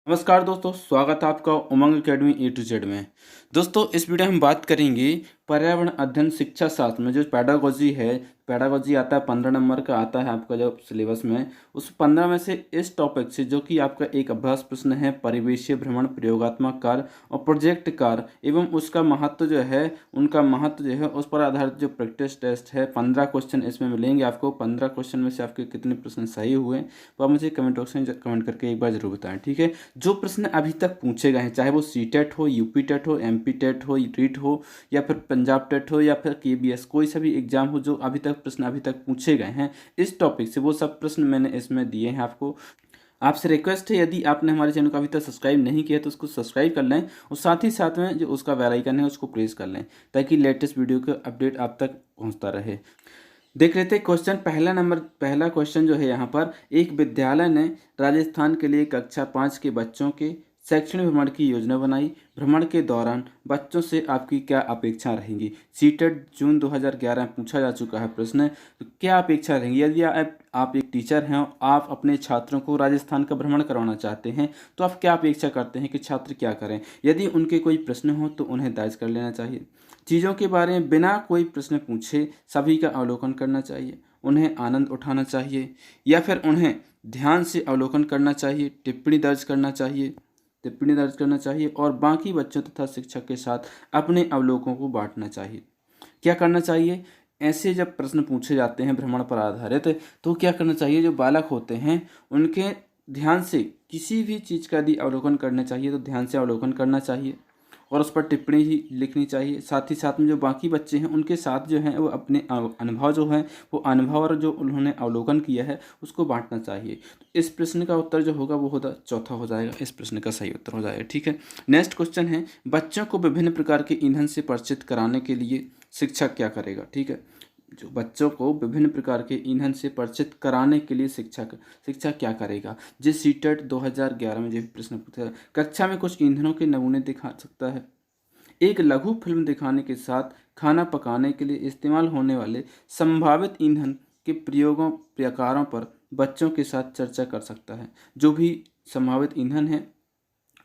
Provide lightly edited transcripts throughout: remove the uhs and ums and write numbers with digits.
नमस्कार दोस्तों, स्वागत है आपका उमंग अकेडमी ए टू जेड में। दोस्तों, इस वीडियो में हम बात करेंगे पर्यावरण अध्ययन शिक्षा शास्त्र में जो पेडागोजी है। पेडागोजी आता है 15 नंबर का, आता है आपका जो सिलेबस में। उस 15 में से इस टॉपिक से जो कि आपका एक अभ्यास प्रश्न है, परिवेशीय भ्रमण, प्रयोगात्मक कार्य और प्रोजेक्ट कार्य एवं उसका महत्व जो है, उनका महत्व जो है उस पर आधारित जो प्रैक्टिस टेस्ट है, 15 क्वेश्चन इसमें मिलेंगे आपको। 15 क्वेश्चन में से आपके कितने प्रश्न सही हुए तो आप मुझे कमेंट बॉक्स में कमेंट करके एक बार जरूर बताएं, ठीक है। जो प्रश्न अभी तक पूछे गए हैं, चाहे वो सीटेट हो, यूपी टेट हो, एमपी टेट हो, रीट हो या फिर पंजाब टेट हो या फिर केबीएस, कोई सा भी एग्जाम हो, जो अभी तक प्रश्न अभी तक पूछे गए हैं इस टॉपिक से, वो सब प्रश्न मैंने इसमें दिए हैं आपको। आपसे रिक्वेस्ट है, यदि आपने हमारे चैनल को अभी तक सब्सक्राइब नहीं किया तो उसको सब्सक्राइब कर लें और साथ ही साथ में जो उसका बेल आइकन है उसको प्रेस कर लें, ताकि लेटेस्ट वीडियो का अपडेट आप तक पहुंचता रहे। देख लेते हैं क्वेश्चन। पहला क्वेश्चन जो है यहाँ पर, एक विद्यालय ने राजस्थान के लिए कक्षा 5 के बच्चों के शैक्षणिक भ्रमण की योजना बनाई। भ्रमण के दौरान बच्चों से आपकी क्या अपेक्षा रहेंगी? सीटेट जून 2011 में पूछा जा चुका है प्रश्न। तो क्या अपेक्षा रहेंगी यदि आप एक टीचर हैं, आप अपने छात्रों को राजस्थान का भ्रमण करवाना चाहते हैं, तो आप क्या अपेक्षा करते हैं कि छात्र क्या करें? यदि उनके कोई प्रश्न हो तो उन्हें दर्ज कर लेना चाहिए। चीज़ों के बारे में बिना कोई प्रश्न पूछे सभी का अवलोकन करना चाहिए। उन्हें आनंद उठाना चाहिए या फिर उन्हें ध्यान से अवलोकन करना चाहिए। टिप्पणी दर्ज करना चाहिए और बाकी बच्चों तथा शिक्षक के साथ अपने अवलोकनों को बांटना चाहिए। क्या करना चाहिए? ऐसे जब प्रश्न पूछे जाते हैं भ्रमण पर आधारित, तो क्या करना चाहिए? जो बालक होते हैं उनके ध्यान से किसी भी चीज़ का यदि अवलोकन करना चाहिए तो ध्यान से अवलोकन करना चाहिए और उस पर टिप्पणी ही लिखनी चाहिए। साथ ही साथ में जो बाकी बच्चे हैं उनके साथ जो है वो अपने अनुभव जो है, वो अनुभव और जो उन्होंने अवलोकन किया है उसको बांटना चाहिए। तो इस प्रश्न का उत्तर जो होगा वो होगा चौथा हो जाएगा, इस प्रश्न का सही उत्तर हो जाएगा, ठीक है। नेक्स्ट क्वेश्चन है, बच्चों को विभिन्न प्रकार के ईंधन से परिचित कराने के लिए शिक्षक क्या करेगा? ठीक है, जो बच्चों को विभिन्न प्रकार के ईंधन से परिचित कराने के लिए शिक्षक क्या करेगा? जिस सीटेट 2011 में जो प्रश्न पूछा, कक्षा में कुछ ईंधनों के नमूने दिखा सकता है। एक लघु फिल्म दिखाने के साथ खाना पकाने के लिए इस्तेमाल होने वाले संभावित ईंधन के प्रकारों पर बच्चों के साथ चर्चा कर सकता है। जो भी संभावित ईंधन है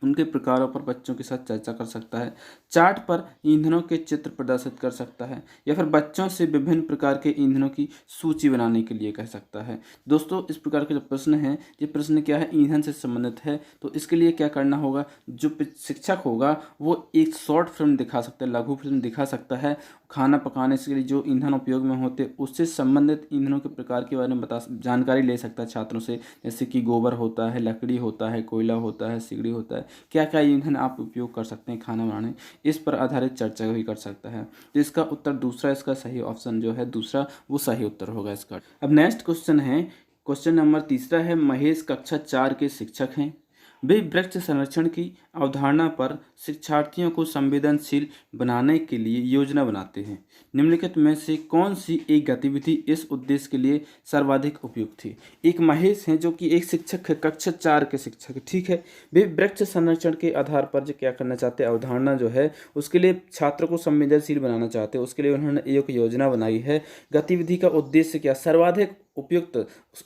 उनके प्रकारों पर बच्चों के साथ चर्चा कर सकता है। चार्ट पर ईंधनों के चित्र प्रदर्शित कर सकता है या फिर बच्चों से विभिन्न प्रकार के ईंधनों की सूची बनाने के लिए कह सकता है। दोस्तों, इस प्रकार के जो प्रश्न है, ये प्रश्न क्या है? ईंधन से संबंधित है। तो इसके लिए क्या करना होगा? जो शिक्षक होगा वो एक शॉर्ट फिल्म दिखा सकता है, लघु फिल्म दिखा सकता है। खाना पकाने के लिए जो ईंधन उपयोग में होते उससे संबंधित ईंधनों के प्रकार के बारे में जानकारी ले सकता है छात्रों से, जैसे कि गोबर होता है, लकड़ी होता है, कोयला होता है, सिगड़ी होता है। क्या क्या ईंधन आप उपयोग कर सकते हैं खाना बनाने, इस पर आधारित चर्चा भी कर सकता है। तो इसका उत्तर दूसरा, इसका सही ऑप्शन जो है दूसरा, वो सही उत्तर होगा इसका। अब नेक्स्ट क्वेश्चन है, क्वेश्चन नंबर तीसरा है, महेश कक्षा 4 के शिक्षक हैं। वे वृक्ष संरक्षण की अवधारणा पर शिक्षार्थियों को संवेदनशील बनाने के लिए योजना बनाते हैं। निम्नलिखित में से कौन सी एक गतिविधि इस उद्देश्य के लिए सर्वाधिक उपयुक्त थी? एक महेश हैं जो कि एक शिक्षक है, कक्षा 4 के शिक्षक है, ठीक है। वे वृक्ष संरक्षण के आधार पर जो क्या करना चाहते हैं, अवधारणा जो है उसके लिए छात्रों को संवेदनशील बनाना चाहते हैं, उसके लिए उन्होंने एक योजना बनाई है। गतिविधि का उद्देश्य क्या? सर्वाधिक उपयुक्त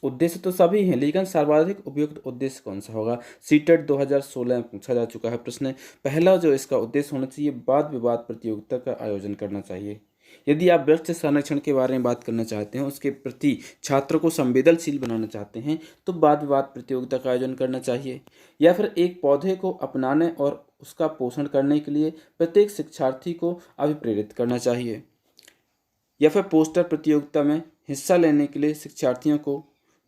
उद्देश्य तो सभी हैं, लेकिन सर्वाधिक उपयुक्त उद्देश्य कौन सा होगा? सीटेट 2016 में पूछा जा चुका है प्रश्न। पहला जो इसका उद्देश्य होना चाहिए, वाद विवाद प्रतियोगिता का आयोजन करना चाहिए। यदि आप वृक्ष संरक्षण के बारे में बात करना चाहते हैं, उसके प्रति छात्रों को संवेदनशील बनाना चाहते हैं, तो वाद विवाद प्रतियोगिता का आयोजन करना चाहिए। या फिर एक पौधे को अपनाने और उसका पोषण करने के लिए प्रत्येक शिक्षार्थी को अभिप्रेरित करना चाहिए। या फिर पोस्टर प्रतियोगिता में हिस्सा लेने के लिए शिक्षार्थियों को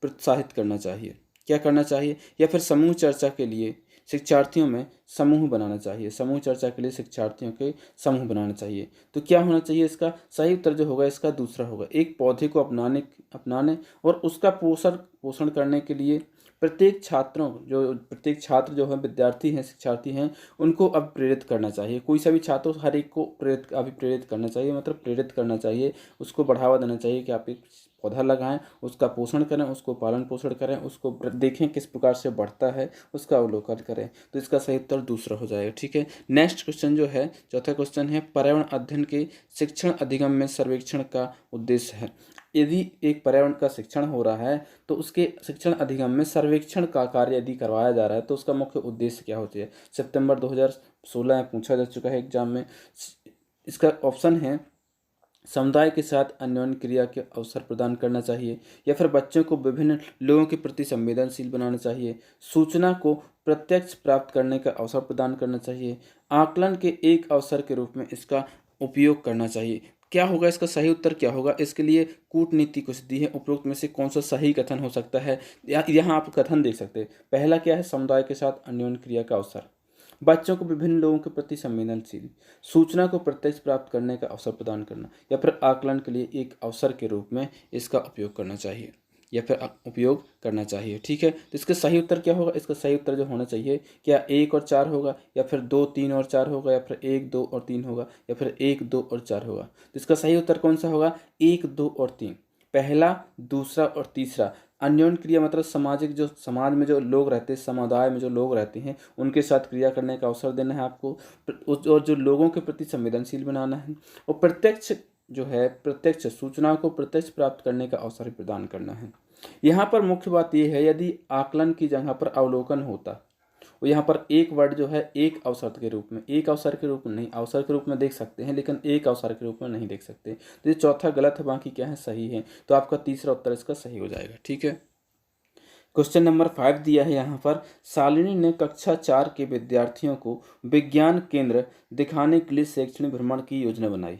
प्रोत्साहित करना चाहिए। क्या करना चाहिए? या फिर समूह चर्चा के लिए शिक्षार्थियों में समूह बनाना चाहिए। समूह चर्चा के लिए शिक्षार्थियों के समूह बनाना चाहिए। तो क्या होना चाहिए? इसका सही उत्तर जो होगा इसका दूसरा होगा। एक पौधे को अपनाने और उसका पोषण करने के लिए प्रत्येक छात्र जो है, विद्यार्थी हैं, शिक्षार्थी हैं, उनको अब प्रेरित करना चाहिए। कोई सा भी छात्र, हर एक को अभिप्रेरित करना चाहिए, मतलब प्रेरित करना चाहिए, उसको बढ़ावा देना चाहिए कि आप एक पौधा लगाएं, उसका पोषण करें, उसको पालन पोषण करें, उसको देखें किस प्रकार से बढ़ता है, उसका अवलोकन करें। तो इसका सही उत्तर दूसरा हो जाएगा, ठीक है। नेक्स्ट क्वेश्चन जो है, चौथा क्वेश्चन है, पर्यावरण अध्ययन के शिक्षण अधिगम में सर्वेक्षण का उद्देश्य है। यदि एक पर्यावरण का शिक्षण हो रहा है तो उसके शिक्षण अधिगम में सर्वेक्षण का कार्य यदि करवाया जा रहा है तो उसका मुख्य उद्देश्य क्या होती है। सितंबर 2016 में पूछा जा चुका है एग्जाम में। इसका ऑप्शन है समुदाय के साथ अन्योन्य क्रिया के अवसर प्रदान करना चाहिए, या फिर बच्चों को विभिन्न लोगों के प्रति संवेदनशील बनाना चाहिए, सूचना को प्रत्यक्ष प्राप्त करने का अवसर प्रदान करना चाहिए, आकलन के एक अवसर के रूप में इसका उपयोग करना चाहिए। क्या होगा इसका सही उत्तर, क्या होगा इसके लिए कूटनीति कुछ दी है, उपरोक्त में से कौन सा सही कथन हो सकता है। यहाँ आप कथन देख सकते हैं। पहला क्या है, समुदाय के साथ अन्योन्य क्रिया का अवसर, बच्चों को विभिन्न लोगों के प्रति संवेदनशील, सूचना को प्रत्यक्ष प्राप्त करने का अवसर प्रदान करना, या फिर आकलन के लिए एक अवसर के रूप में इसका उपयोग करना चाहिए, या फिर उपयोग करना चाहिए। ठीक है, तो इसका सही उत्तर क्या होगा, इसका सही उत्तर जो होना चाहिए, क्या 1 और 4 होगा, या फिर 2, 3 और 4 होगा, या फिर 1, 2 और 3 होगा, या फिर 1, 2 और 4 होगा। तो इसका सही उत्तर कौन सा होगा, 1, 2 और 3। पहला, दूसरा और तीसरा। अन्योन्य क्रिया मतलब सामाजिक, जो समाज में जो लोग रहते हैं, समुदाय में जो लोग रहते हैं उनके साथ क्रिया करने का अवसर देना है आपको, और जो लोगों के प्रति संवेदनशील बनाना है, और प्रत्यक्ष जो है, प्रत्यक्ष सूचनाओं को प्रत्यक्ष प्राप्त करने का अवसर प्रदान करना है। यहाँ पर मुख्य बात यह है, यदि आकलन की जगह पर अवलोकन होता, और यहाँ पर एक वर्ड जो है एक अवसर के रूप में, एक अवसर के रूप में नहीं, अवसर के रूप में देख सकते हैं लेकिन एक अवसर के रूप में नहीं देख सकते। तो ये चौथा गलत है, बाकी क्या है सही है। तो आपका तीसरा उत्तर इसका सही हो जाएगा। ठीक है, क्वेश्चन नंबर 5 दिया है यहाँ पर, शालिनी ने कक्षा 4 के विद्यार्थियों को विज्ञान केंद्र दिखाने के लिए शैक्षणिक भ्रमण की योजना बनाई।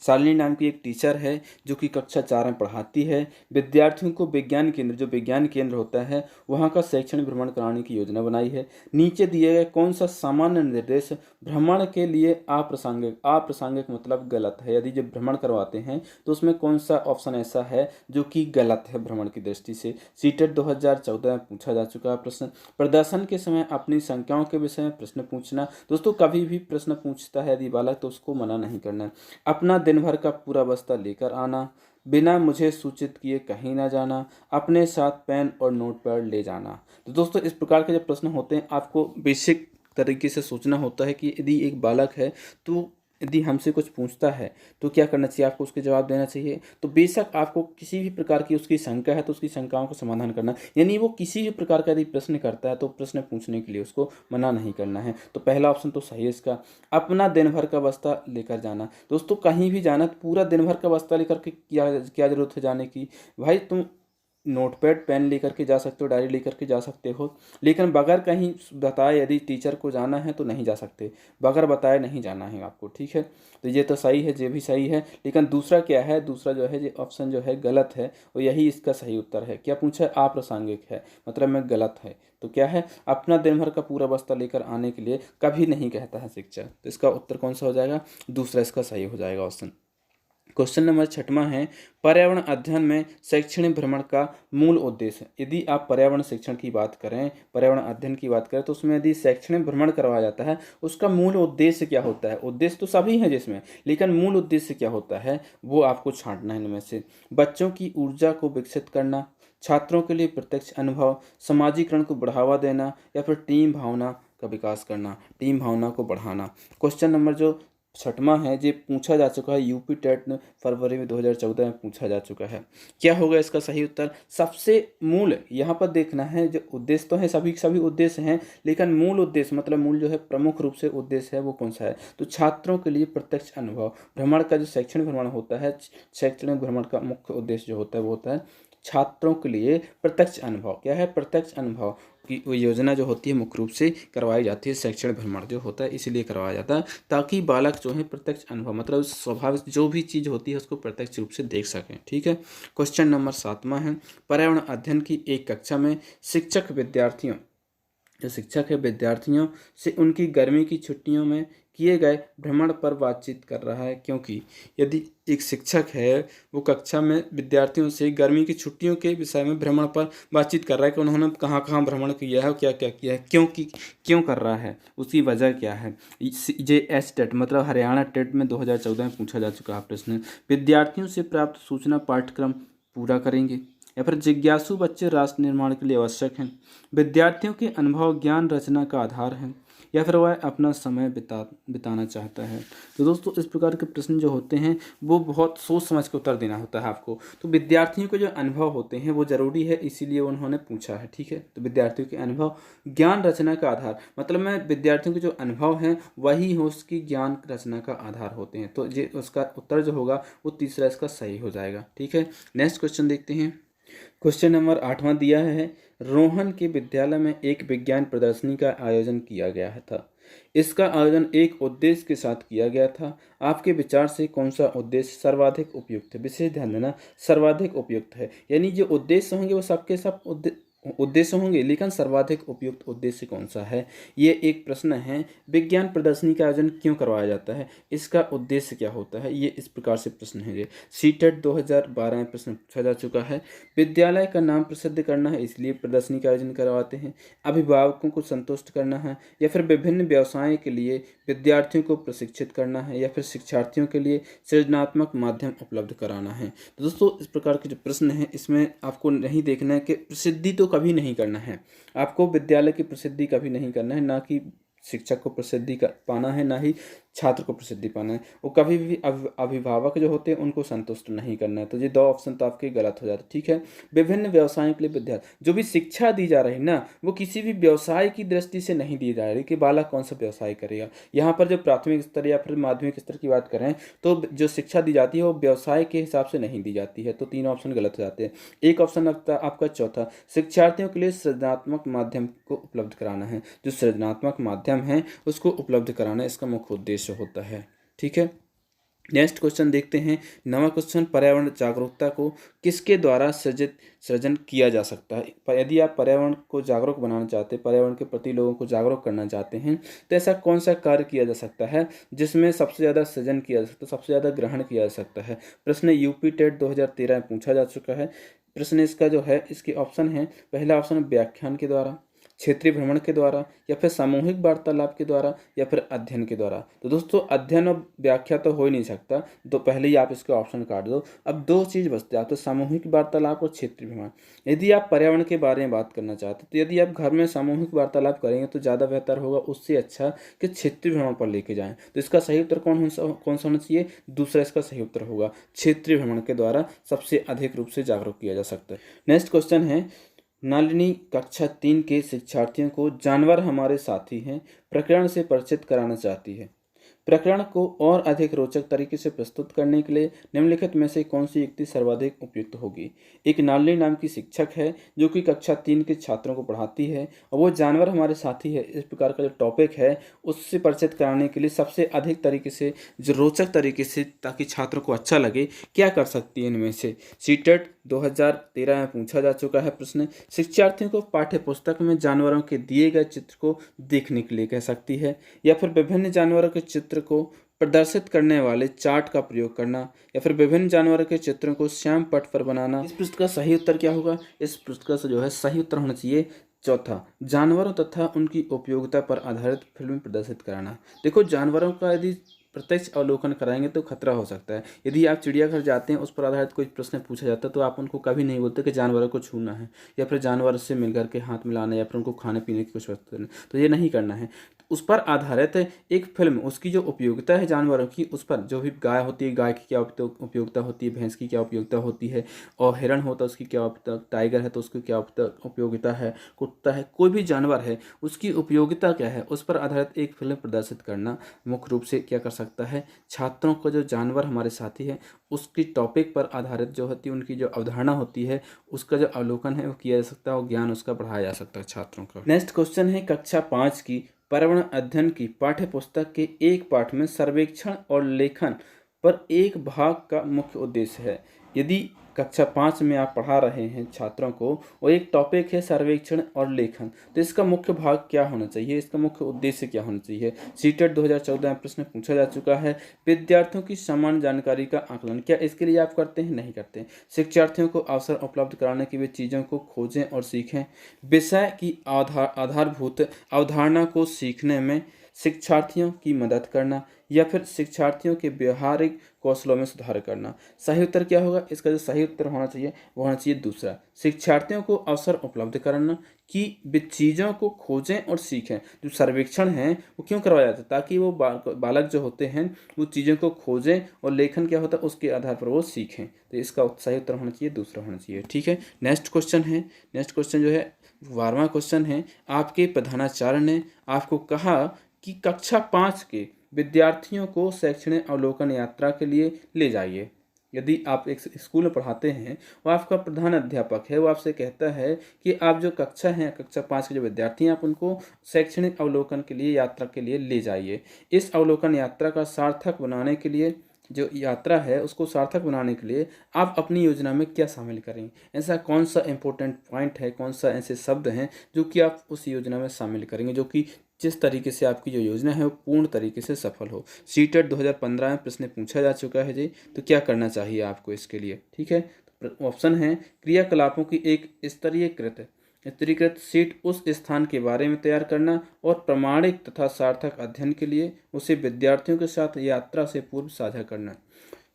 शालिनी नाम की एक टीचर है जो कि कक्षा 4 में पढ़ाती है। विद्यार्थियों को विज्ञान केंद्र, जो विज्ञान केंद्र होता है वहाँ का शैक्षणिक भ्रमण कराने की योजना बनाई है। नीचे दिए गए कौन सा सामान्य निर्देश भ्रमण के लिए अप्रासंगिक, अप्रासंगिक मतलब गलत है। यदि जब भ्रमण करवाते हैं तो उसमें कौन सा ऑप्शन ऐसा है जो कि गलत है भ्रमण की दृष्टि से। सीटेट 2014 में पूछा जा चुका है प्रश्न। प्रदर्शन के समय अपनी संख्याओं के विषय में प्रश्न पूछना। दोस्तों कभी भी प्रश्न पूछता है यदि बालक तो उसको मना नहीं करना। अपना दिन भर का पूरा बस्ता लेकर आना, बिना मुझे सूचित किए कहीं ना जाना, अपने साथ पेन और नोटपैड ले जाना। तो दोस्तों इस प्रकार के जब प्रश्न होते हैं आपको बेसिक तरीके से सोचना होता है कि यदि एक बालक है तो यदि हमसे कुछ पूछता है तो क्या करना चाहिए, आपको उसके जवाब देना चाहिए। तो बेशक आपको किसी भी प्रकार की उसकी शंका है तो उसकी शंकाओं का समाधान करना, यानी वो किसी भी प्रकार का यदि प्रश्न करता है तो प्रश्न पूछने के लिए उसको मना नहीं करना है। तो पहला ऑप्शन तो सही है इसका। अपना दिन भर का बस्ता लेकर जाना, दोस्तों कहीं भी जाना तो पूरा दिन भर का बस्ता लेकर के क्या क्या जरूरत है जाने की। भाई तुम नोटपैड पेन लेकर के जा सकते हो, डायरी लेकर के जा सकते हो, लेकिन बगैर कहीं बताए यदि टीचर को जाना है तो नहीं जा सकते, बगैर बताए नहीं जाना है आपको। ठीक है, तो ये तो सही है, ये भी सही है, लेकिन दूसरा क्या है, दूसरा जो है ये ऑप्शन जो है गलत है और यही इसका सही उत्तर है। क्या पूछा है, अप्रासंगिक है, मतलब में गलत है। तो क्या है, अपना दिन भर का पूरा बस्ता लेकर आने के लिए कभी नहीं कहता है शिक्षक। तो इसका उत्तर कौन सा हो जाएगा, दूसरा इसका सही हो जाएगा ऑप्शन। क्वेश्चन नंबर 6वां है, पर्यावरण अध्ययन में शैक्षणिक भ्रमण का मूल उद्देश्य। यदि आप पर्यावरण शिक्षण की बात करें, पर्यावरण अध्ययन की बात करें तो उसमें यदि शैक्षणिक भ्रमण करवाया जाता है उसका मूल उद्देश्य क्या होता है। उद्देश्य तो सभी हैं जिसमें, लेकिन मूल उद्देश्य क्या होता है वो आपको छांटना है इनमें से। बच्चों की ऊर्जा को विकसित करना, छात्रों के लिए प्रत्यक्ष अनुभव, समाजीकरण को बढ़ावा देना, या फिर टीम भावना का विकास करना, टीम भावना को बढ़ाना। क्वेश्चन नंबर जो 6वां है ये पूछा जा चुका है, यूपी टेट में फरवरी में 2014 में पूछा जा चुका है। क्या होगा इसका सही उत्तर, सबसे मूल यहाँ पर देखना है, जो उद्देश्य तो है सभी उद्देश्य हैं, लेकिन मूल उद्देश्य मतलब मूल जो है प्रमुख रूप से उद्देश्य है वो कौन सा है। तो छात्रों के लिए प्रत्यक्ष अनुभव, भ्रमण का जो शैक्षणिक भ्रमण होता है, शैक्षणिक भ्रमण का मुख्य उद्देश्य जो होता है वो होता है छात्रों के लिए प्रत्यक्ष अनुभव। क्या है, प्रत्यक्ष अनुभव की वो योजना जो होती है मुख्य रूप से करवाई जाती है। शैक्षणिक भ्रमण जो होता है इसलिए करवाया जाता है ताकि बालक जो है प्रत्यक्ष अनुभव मतलब स्वाभाविक जो भी चीज़ होती है उसको प्रत्यक्ष रूप से देख सकें। ठीक है, क्वेश्चन नंबर 7वां है, पर्यावरण अध्ययन की एक कक्षा में शिक्षक विद्यार्थियों, जो शिक्षक है विद्यार्थियों से उनकी गर्मी की छुट्टियों में किए गए भ्रमण पर बातचीत कर रहा है। क्योंकि यदि एक शिक्षक है वो कक्षा में विद्यार्थियों से गर्मी की छुट्टियों के विषय में भ्रमण पर बातचीत कर रहा है कि उन्होंने कहाँ कहाँ भ्रमण किया है और क्या क्या किया है, क्यों कर रहा है, उसकी वजह क्या है। JS टेट मतलब हरियाणा टेट में 2014 में पूछा जा चुका है प्रश्न। विद्यार्थियों से प्राप्त सूचना पाठ्यक्रम पूरा करेंगे, या फिर जिज्ञासु बच्चे राष्ट्र निर्माण के लिए आवश्यक हैं, विद्यार्थियों के अनुभव ज्ञान रचना का आधार है, या फिर वह अपना समय बिताना चाहता है। तो दोस्तों इस प्रकार के प्रश्न जो होते हैं वो बहुत सोच समझ के उत्तर देना होता है आपको। तो विद्यार्थियों के जो अनुभव होते हैं वो ज़रूरी है, इसीलिए उन्होंने पूछा है। ठीक है, तो विद्यार्थियों के अनुभव ज्ञान रचना का आधार, मतलब में विद्यार्थियों के जो अनुभव हैं वही हो उसकी ज्ञान रचना का आधार होते हैं। तो ये उसका उत्तर जो होगा वो तीसरा इसका सही हो जाएगा। ठीक है, नेक्स्ट क्वेश्चन देखते हैं। क्वेश्चन नंबर 8वां दिया है, रोहन के विद्यालय में एक विज्ञान प्रदर्शनी का आयोजन किया गया था। इसका आयोजन एक उद्देश्य के साथ किया गया था। आपके विचार से कौन सा उद्देश्य सर्वाधिक उपयुक्त है? विशेष ध्यान देना, सर्वाधिक उपयुक्त है, यानी जो उद्देश्य होंगे वो सबके सब उद्देश्य होंगे, लेकिन सर्वाधिक उपयुक्त उद्देश्य कौन सा है? ये एक प्रश्न है। विज्ञान प्रदर्शनी का आयोजन क्यों करवाया जाता है? इसका उद्देश्य क्या होता है? ये इस प्रकार से प्रश्न है। ये सीटेट 2012 में प्रश्न पूछा जा चुका है। विद्यालय का नाम प्रसिद्ध करना है, इसलिए प्रदर्शनी का आयोजन करवाते हैं। अभिभावकों को संतुष्ट करना है, या फिर विभिन्न व्यवसायों के लिए विद्यार्थियों को प्रशिक्षित करना है, या फिर शिक्षार्थियों के लिए सृजनात्मक माध्यम उपलब्ध कराना है। तो दोस्तों इस प्रकार के जो प्रश्न हैं इसमें आपको नहीं देखना है कि प्रसिद्धि तो कभी नहीं करना है, आपको विद्यालय की प्रसिद्धि कभी नहीं करना है, ना कि शिक्षक को प्रसिद्धि पाना है, ना ही छात्र को प्रसिद्धि पाना है। वो कभी भी अभिभावक जो होते हैं उनको संतुष्ट नहीं करना है। तो ये दो ऑप्शन तो आपके गलत हो जाते हैं। ठीक है, विभिन्न व्यवसायों के लिए विद्यार्थी, जो भी शिक्षा दी जा रही ना वो किसी भी व्यवसाय की दृष्टि से नहीं दी जा रही कि बालक कौन सा व्यवसाय करेगा। यहाँ पर जो प्राथमिक स्तर या फिर माध्यमिक स्तर की बात करें तो जो शिक्षा दी जाती है वो व्यवसाय के हिसाब से नहीं दी जाती है। तो 3 ऑप्शन गलत हो जाते हैं। एक ऑप्शन आपका चौथा, शिक्षार्थियों के लिए सृजनात्मक माध्यम को उपलब्ध कराना है। जो सृजनात्मक माध्यम है उसको उपलब्ध कराना इसका मुख्य उद्देश्य होता है। ठीक है, नेक्स्ट क्वेश्चन देखते हैं। 9वां क्वेश्चन, पर्यावरण जागरूकता को किसके द्वारा सृजन किया जा सकता है? यदि आप पर्यावरण को जागरूक बनाना चाहते हैं, पर्यावरण के प्रति लोगों को जागरूक करना चाहते हैं, तो ऐसा कौन सा कार्य किया जा सकता है जिसमें सबसे ज़्यादा सृजन किया जा सकता है, सबसे ज़्यादा ग्रहण किया जा सकता है? प्रश्न यूपी टेट 2013 में पूछा जा चुका है। प्रश्न इसका जो है इसके ऑप्शन है, पहला ऑप्शन व्याख्यान के द्वारा, क्षेत्रीय भ्रमण के द्वारा, या फिर सामूहिक वार्तालाप के द्वारा, या फिर अध्ययन के द्वारा। तो दोस्तों अध्ययन और व्याख्या तो हो ही नहीं सकता, तो पहले ही आप इसके ऑप्शन काट दो। अब 2 चीज़ बचते हैं, आप तो सामूहिक वार्तालाप और क्षेत्रीय भ्रमण। यदि आप पर्यावरण के बारे में बात करना चाहते हैं तो यदि आप घर में सामूहिक वार्तालाप करेंगे तो ज़्यादा बेहतर होगा, उससे अच्छा कि क्षेत्रीय भ्रमण पर लेके जाएं। तो इसका सही उत्तर कौन सा होना चाहिए? दूसरा इसका सही उत्तर होगा, क्षेत्रीय भ्रमण के द्वारा सबसे अधिक रूप से जागरूक किया जा सकता है। नेक्स्ट क्वेश्चन है, नलिनी कक्षा 3 के शिक्षार्थियों को जानवर हमारे साथी हैं प्रकरण से परिचित कराना चाहती है। प्रकरण को और अधिक रोचक तरीके से प्रस्तुत करने के लिए निम्नलिखित में से कौन सी युक्ति सर्वाधिक उपयुक्त होगी? एक नलिनी नाम की शिक्षक है जो कि कक्षा 3 के छात्रों को पढ़ाती है और वो जानवर हमारे साथी है, इस प्रकार का जो टॉपिक है उससे परिचित कराने के लिए सबसे अधिक तरीके से, जो रोचक तरीके से, ताकि छात्रों को अच्छा लगे, क्या कर सकती है इनमें से? सीटेट 2013 में पूछा जा चुका है प्रश्न। शिक्षार्थियों को पाठ्य पुस्तक में जानवरों के दिए गए चित्र को देखने के लिए कह सकती है, या फिर विभिन्न जानवरों के चित्र को प्रदर्शित करने वाले चार्ट का प्रयोग करना, या फिर विभिन्न जानवरों के चित्रों को श्याम पट पर बनाना। इस प्रश्न का सही उत्तर क्या होगा? इस प्रश्न का जो है सही उत्तर होना चाहिए चौथा, जानवरों तथा उनकी उपयोगिता पर आधारित फिल्म प्रदर्शित कराना। देखो जानवरों का यदि प्रत्यक्ष अवलोकन कराएंगे तो खतरा हो सकता है। यदि आप चिड़ियाघर जाते हैं, उस पर आधारित कोई प्रश्न पूछा जाता है तो आप उनको कभी नहीं बोलते कि जानवरों को छूना है, या फिर जानवर से मिलकर के हाथ मिलाना, या फिर उनको खाने पीने की कुछ वस्तु देना। तो ये नहीं करना है। उस पर आधारित एक फिल्म, उसकी जो उपयोगिता है जानवरों की, उस पर जो भी गाय होती है, गाय की क्या उपयोगिता होती है, भैंस की क्या उपयोगिता होती है, और हिरण होता है उसकी क्या उपयोगिता, टाइगर है तो उसकी क्या उपयोगिता है, कुत्ता है, कोई भी जानवर है उसकी उपयोगिता क्या है, उस पर आधारित एक फिल्म प्रदर्शित करना मुख्य रूप से क्या कर सकता है? छात्रों को जो जानवर हमारे साथी है उसकी टॉपिक पर आधारित जो होती है, उनकी जो अवधारणा होती है, उसका जो अवलोकन है वो किया जा सकता है और ज्ञान उसका बढ़ाया जा सकता है छात्रों का। नेक्स्ट क्वेश्चन है, कक्षा 5 की पर्यावरण अध्ययन की पाठ्य पुस्तक के एक पाठ में सर्वेक्षण और लेखन पर एक भाग का मुख्य उद्देश्य है। यदि कक्षा 5 में आप पढ़ा रहे हैं छात्रों को और एक टॉपिक है सर्वेक्षण और लेखन, तो इसका मुख्य भाग क्या होना चाहिए, इसका मुख्य उद्देश्य क्या होना चाहिए? सीटेट 2014 में प्रश्न पूछा जा चुका है। विद्यार्थियों की समान जानकारी का आकलन, क्या इसके लिए आप करते हैं? नहीं करते। शिक्षार्थियों को अवसर उपलब्ध कराने की वे चीज़ों को खोजें और सीखें। विषय की आधारभूत अवधारणा को सीखने में शिक्षार्थियों की मदद करना या फिर शिक्षार्थियों के व्यवहारिक कौशलों में सुधार करना। सही उत्तर क्या होगा? इसका जो सही उत्तर होना चाहिए वो होना चाहिए दूसरा, शिक्षार्थियों को अवसर उपलब्ध कराना कि वे चीज़ों को खोजें और सीखें। जो सर्वेक्षण हैं वो क्यों करवाया जाता है? ताकि वो बालक जो होते हैं वो चीज़ों को खोजें और लेखन क्या होता है उसके आधार पर वो सीखें। तो इसका सही उत्तर होना चाहिए दूसरा होना चाहिए। ठीक है, नेक्स्ट क्वेश्चन है, नेक्स्ट क्वेश्चन जो है 12वां क्वेश्चन है। आपके प्रधानाचार्य ने आपको कहा कि कक्षा 5 के विद्यार्थियों को शैक्षणिक अवलोकन यात्रा के लिए ले जाइए। यदि आप एक स्कूल में पढ़ाते हैं और आपका प्रधान अध्यापक है वो आपसे कहता है कि आप जो कक्षा हैं, कक्षा 5 के जो विद्यार्थी हैं, आप उनको शैक्षणिक अवलोकन के लिए यात्रा के लिए ले जाइए। इस अवलोकन यात्रा का सार्थक बनाने के लिए, जो यात्रा है उसको सार्थक बनाने के लिए आप अपनी योजना में क्या शामिल करेंगे? ऐसा कौन सा इंपॉर्टेंट पॉइंट है, कौन सा ऐसे शब्द हैं जो कि आप उस योजना में शामिल करेंगे, जो कि जिस तरीके से आपकी जो योजना है वो पूर्ण तरीके से सफल हो। सीटेट 2015 में प्रश्न पूछा जा चुका है जी, तो क्या करना चाहिए आपको इसके लिए? ठीक है, तो ऑप्शन है क्रियाकलापों की एक स्तरीकृत सीट उस स्थान के बारे में तैयार करना और प्रमाणिक तथा सार्थक अध्ययन के लिए उसे विद्यार्थियों के साथ यात्रा से पूर्व साझा करना।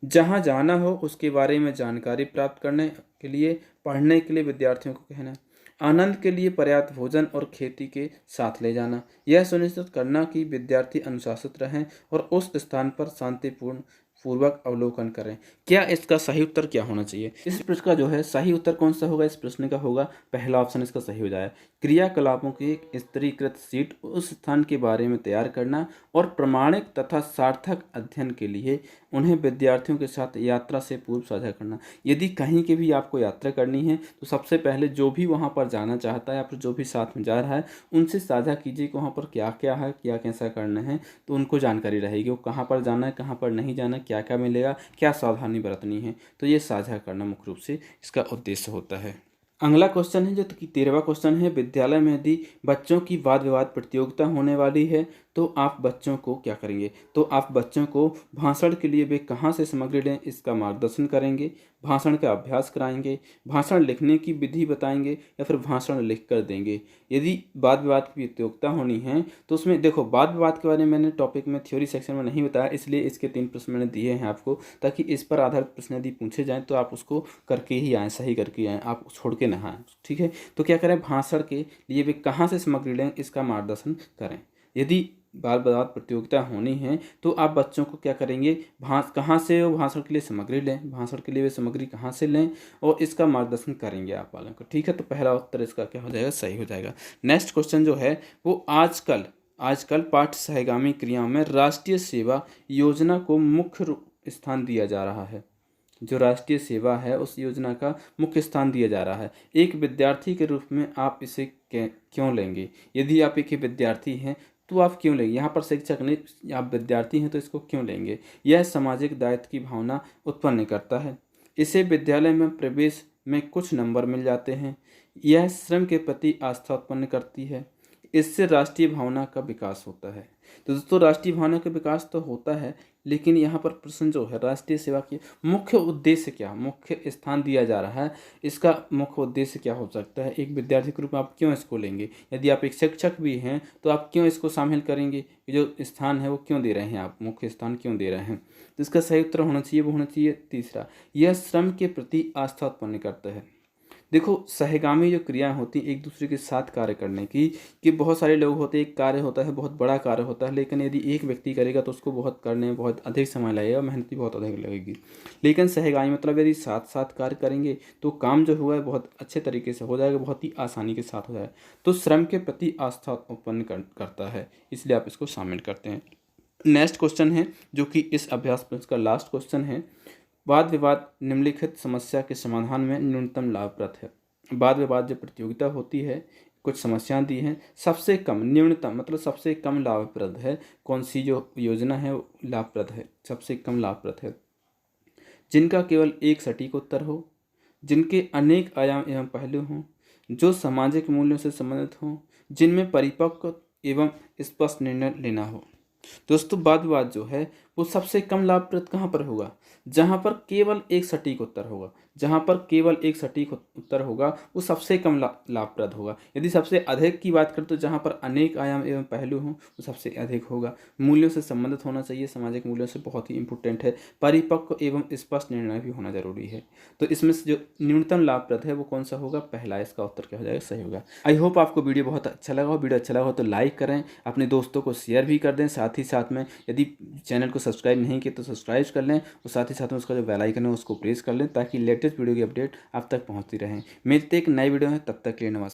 जहाँ जाना हो उसके बारे में जानकारी प्राप्त करने के लिए पढ़ने के लिए विद्यार्थियों को कहना। आनंद के लिए पर्याप्त भोजन और खेती के साथ ले जाना। यह सुनिश्चित करना कि विद्यार्थी अनुशासित रहें और उस स्थान पर शांतिपूर्ण पूर्वक अवलोकन करें। क्या इसका सही उत्तर क्या होना चाहिए? इस प्रश्न का जो है सही उत्तर कौन सा होगा? इस प्रश्न का होगा पहला ऑप्शन इसका सही हो जाए, क्रियाकलापों की एक स्तरीकृत सीट उस स्थान के बारे में तैयार करना और प्रमाणिक तथा सार्थक अध्ययन के लिए उन्हें विद्यार्थियों के साथ यात्रा से पूर्व साझा करना। यदि कहीं की भी आपको यात्रा करनी है तो सबसे पहले जो भी वहाँ पर जाना चाहता है या फिर जो भी साथ में जा रहा है उनसे साझा कीजिए कि वहाँ पर क्या क्या है, क्या कैसा करना है, तो उनको जानकारी रहेगी वो कहाँ पर जाना है, कहाँ पर नहीं जाना, क्या क्या मिलेगा, क्या सावधानी बरतनी है। तो ये साझा करना मुख्य रूप से इसका उद्देश्य होता है। अगला क्वेश्चन है जो कि 13वां क्वेश्चन है, विद्यालय में यदि बच्चों की वाद विवाद प्रतियोगिता होने वाली है तो आप बच्चों को क्या करेंगे? तो आप बच्चों को भाषण के लिए वे कहाँ से सामग्री लें इसका मार्गदर्शन करेंगे, भाषण का अभ्यास कराएंगे, भाषण लिखने की विधि बताएंगे या फिर भाषण लिख कर देंगे। यदि वाद विवाद की प्रतियोगिता होनी है तो उसमें देखो वाद विवाद के बारे में मैंने टॉपिक में थ्योरी सेक्शन में नहीं बताया, इसलिए इसके 3 प्रश्न मैंने दिए हैं आपको, ताकि इस पर आधारित प्रश्न यदि पूछे जाएँ तो आप उसको करके ही आएँ, सही करके आएँ, आप छोड़ के ना आएँ। ठीक है, तो क्या करें, भाषण के लिए वे कहाँ से सामग्री लें इसका मार्गदर्शन करें। यदि वाद विवाद प्रतियोगिता होनी है तो आप बच्चों को क्या करेंगे, कहाँ से वो भाषण के लिए सामग्री लें, भाषण के लिए वे सामग्री कहाँ से लें और इसका मार्गदर्शन करेंगे आप वालों को। ठीक है, तो पहला उत्तर इसका क्या हो जाएगा, सही हो जाएगा। नेक्स्ट क्वेश्चन जो है वो आजकल पाठ्य सहगामी क्रियाओं में राष्ट्रीय सेवा योजना को मुख्य स्थान दिया जा रहा है। जो राष्ट्रीय सेवा है उस योजना का मुख्य स्थान दिया जा रहा है। एक विद्यार्थी के रूप में आप इसे क्यों लेंगे? यदि आप एक विद्यार्थी हैं तो आप क्यों लेंगे? यहाँ पर शिक्षक नहीं, आप विद्यार्थी हैं तो इसको क्यों लेंगे? यह सामाजिक दायित्व की भावना उत्पन्न करता है। इसे विद्यालय में प्रवेश में कुछ नंबर मिल जाते हैं। यह श्रम के प्रति आस्था उत्पन्न करती है। इससे राष्ट्रीय भावना का विकास होता है। तो दोस्तों राष्ट्रीय भावना का विकास तो होता है, लेकिन यहाँ पर प्रश्न जो है राष्ट्रीय सेवा की मुख्य उद्देश्य क्या, मुख्य स्थान दिया जा रहा है, इसका मुख्य उद्देश्य क्या हो सकता है? एक विद्यार्थी के रूप में आप क्यों इसको लेंगे? यदि आप एक शिक्षक भी हैं तो आप क्यों इसको शामिल करेंगे? जो स्थान है वो क्यों दे रहे हैं, आप मुख्य स्थान क्यों दे रहे हैं? तो इसका सही उत्तर होना चाहिए वो होना चाहिए तीसरा, यह श्रम के प्रति आस्था उत्पन्न करता है। देखो सहगामी जो क्रियाएं होती हैं एक दूसरे के साथ कार्य करने की, कि बहुत सारे लोग होते हैं, एक कार्य होता है बहुत बड़ा कार्य होता है, लेकिन यदि एक व्यक्ति करेगा तो उसको बहुत करने में बहुत अधिक समय लगेगा, मेहनत भी बहुत अधिक लगेगी। लेकिन सहगामी मतलब यदि साथ साथ कार्य करेंगे तो काम जो हुआ है बहुत अच्छे तरीके से हो जाएगा, बहुत ही आसानी के साथ हो जाएगा। तो श्रम के प्रति आस्था उत्पन्न करता है, इसलिए आप इसको शामिल करते हैं। नेक्स्ट क्वेश्चन है जो कि इस अभ्यास प्रश्न का लास्ट क्वेश्चन है, वाद विवाद निम्नलिखित समस्या के समाधान में न्यूनतम लाभप्रद है। वाद विवाद जो प्रतियोगिता होती है, कुछ समस्याएं दी हैं, सबसे कम, न्यूनतम मतलब सबसे कम लाभप्रद है, कौन सी जो योजना है वो लाभप्रद है, सबसे कम लाभप्रद है। जिनका केवल एक सटीक उत्तर हो, जिनके अनेक आयाम एवं पहलू हों, जो सामाजिक मूल्यों से संबंधित हों, जिनमें परिपक्व एवं स्पष्ट निर्णय लेना हो। दोस्तों वाद विवाद जो है वो सबसे कम लाभप्रद कहाँ पर होगा? जहाँ पर केवल एक सटीक उत्तर होगा, जहाँ पर केवल एक सटीक उत्तर होगा वो सबसे कम लाभप्रद होगा। यदि सबसे अधिक की बात करें तो जहाँ पर अनेक आयाम एवं पहलू हों वो सबसे अधिक होगा। मूल्यों से संबंधित होना चाहिए, सामाजिक मूल्यों से बहुत ही इंपॉर्टेंट है। परिपक्व एवं स्पष्ट निर्णय भी होना जरूरी है। तो इसमें से जो न्यूनतम लाभप्रद है वो कौन सा होगा? पहला। इसका उत्तर क्या हो जाएगा? सही होगा। आई होप आपको वीडियो बहुत अच्छा लगा हो। वीडियो अच्छा लगा हो तो लाइक करें, अपने दोस्तों को शेयर भी कर दें। साथ ही साथ में यदि चैनल को सब्सक्राइब नहीं किया तो सब्सक्राइब कर लें और साथ ही साथ में उसका जो बेल आइकन है उसको प्रेस कर लें ताकि लेटेस्ट वीडियो की अपडेट आप तक पहुंचती रहे। मिलते एक नई वीडियो में, तब तक के लिए नमस्कार।